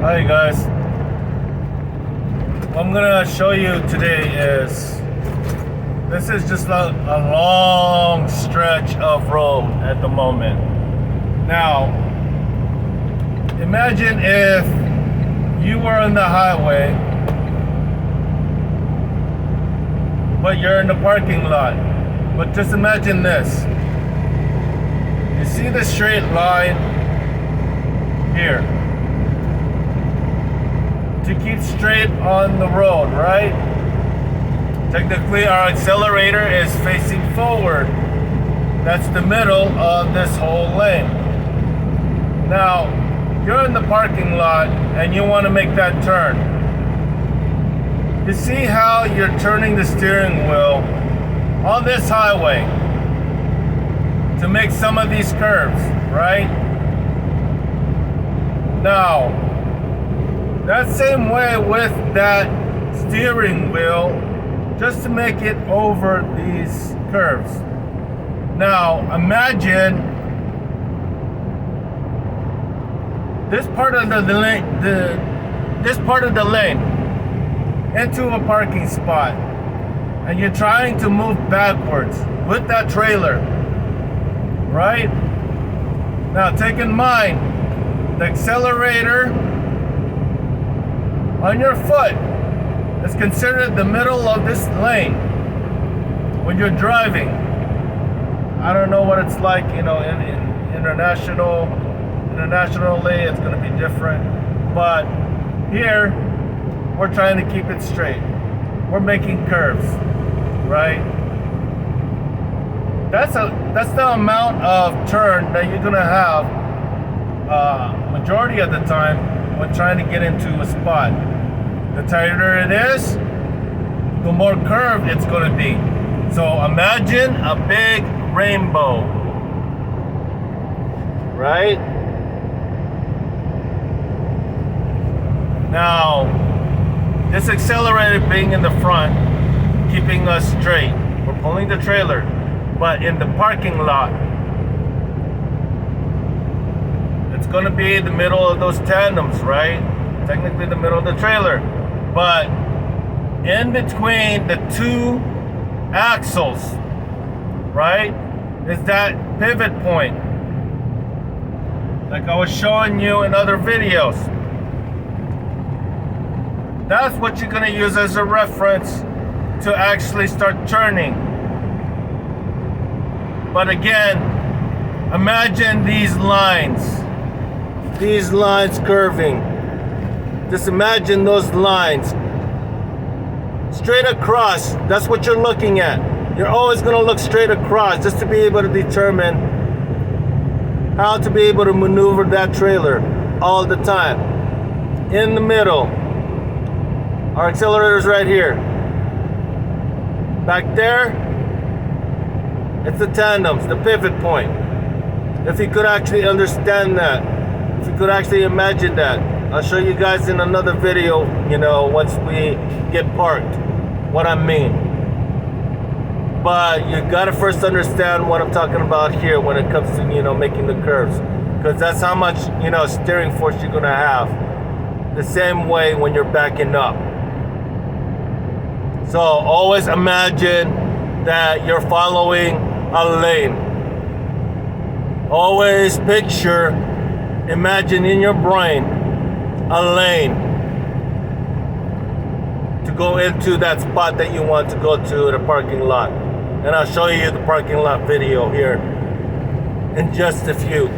Hi guys. What I'm gonna show you today is this is just a long stretch of road at the moment. Now imagine if you were on the highway but you're in the parking lot. But just imagine this. You see the straight line here. To keep straight on the road, right? Technically our accelerator is facing forward. That's the middle of this whole lane. Now, you're in the parking lot and you want to make that turn. You see how you're turning the steering wheel on this highway to make some of these curves, right? Now, that same way with that steering wheel, just to make it over these curves. Now, imagine this part of the lane, this part of the lane into a parking spot, and you're trying to move backwards with that trailer, right? Now, take in mind the accelerator on your foot is considered the middle of this lane when you're driving. I don't know what it's like, in international lane, it's going to be different. But here, we're trying to keep it straight. We're making curves, right? That's the amount of turn that you're going to have majority of the time when trying to get into a spot. The tighter it is, the more curved it's going to be. So imagine a big rainbow, right? Now, this accelerator being in the front, keeping us straight. We're pulling the trailer, but in the parking lot, it's going to be the middle of those tandems, right? Technically the middle of the trailer. But in between the two axles, right, is that pivot point. Like I was showing you in other videos. That's what you're going to use as a reference to actually start turning. But again, imagine these lines curving. Just imagine those lines straight across. That's what you're looking at. You're always going to look straight across just to be able to determine how to be able to maneuver that trailer all the time. In the middle, our accelerator's right here. Back there, it's the tandems, the pivot point. If you could actually understand that, if you could actually imagine that, I'll show you guys in another video, once we get parked, what I mean. But you gotta first understand what I'm talking about here when it comes to, making the curves. Because that's how much, steering force you're gonna have. The same way when you're backing up. So always imagine that you're following a lane. Always picture, imagine in your brain, a lane to go into that spot that you want to go to, the parking lot. And I'll show you the parking lot video here in just a few.